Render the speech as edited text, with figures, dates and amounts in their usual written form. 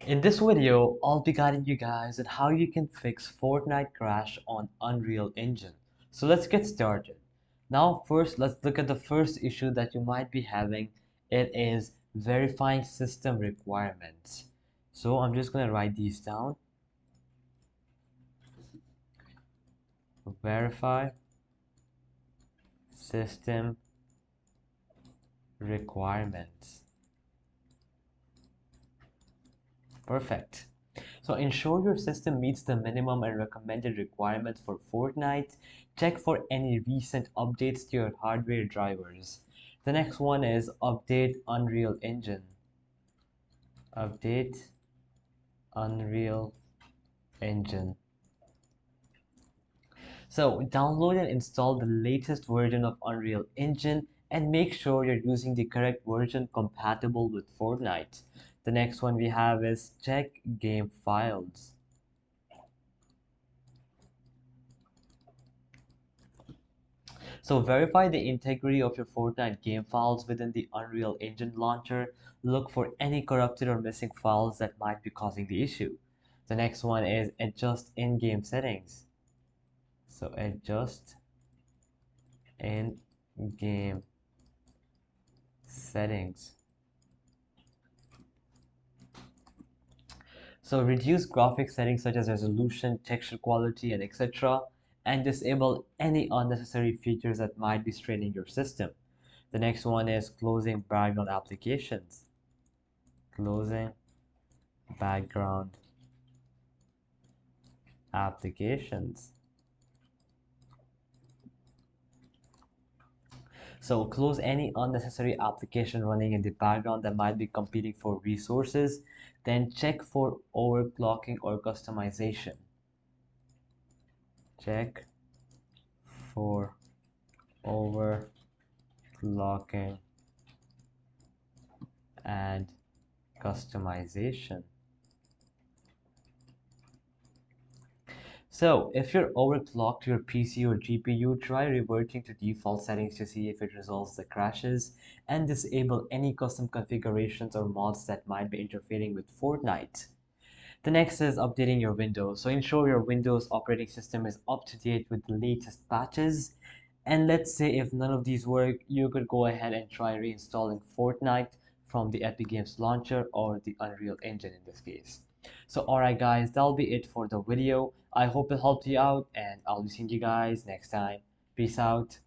In this video, I'll be guiding you guys on how you can fix Fortnite crash on Unreal Engine. So let's get started. Now first, let's look at the first issue that you might be having. It is verifying system requirements. So I'm just going to write these down. Verify system requirements. Perfect. So ensure your system meets the minimum and recommended requirements for Fortnite. Check for any recent updates to your hardware drivers. The next one is update Unreal Engine. Update Unreal Engine. So download and install the latest version of Unreal Engine and make sure you're using the correct version compatible with Fortnite. The next one we have is check game files. So verify the integrity of your Fortnite game files within the Unreal Engine launcher. Look for any corrupted or missing files that might be causing the issue. The next one is adjust in-game settings. So adjust in-game settings. So reduce graphic settings such as resolution, texture quality, and etc. and disable any unnecessary features that might be straining your system. The next one is closing background applications. Closing background applications. So close any unnecessary application running in the background that might be competing for resources. Then check for overclocking or customization. Check for overclocking and customization. So if you're overclocked your PC or GPU, try reverting to default settings to see if it resolves the crashes, and disable any custom configurations or mods that might be interfering with Fortnite. The next is updating your Windows. So ensure your Windows operating system is up to date with the latest patches. And let's say if none of these work, you could go ahead and try reinstalling Fortnite from the Epic Games launcher or the Unreal Engine in this case. So alright guys, that'll be it for the video. I hope it helped you out and I'll be seeing you guys next time. Peace out.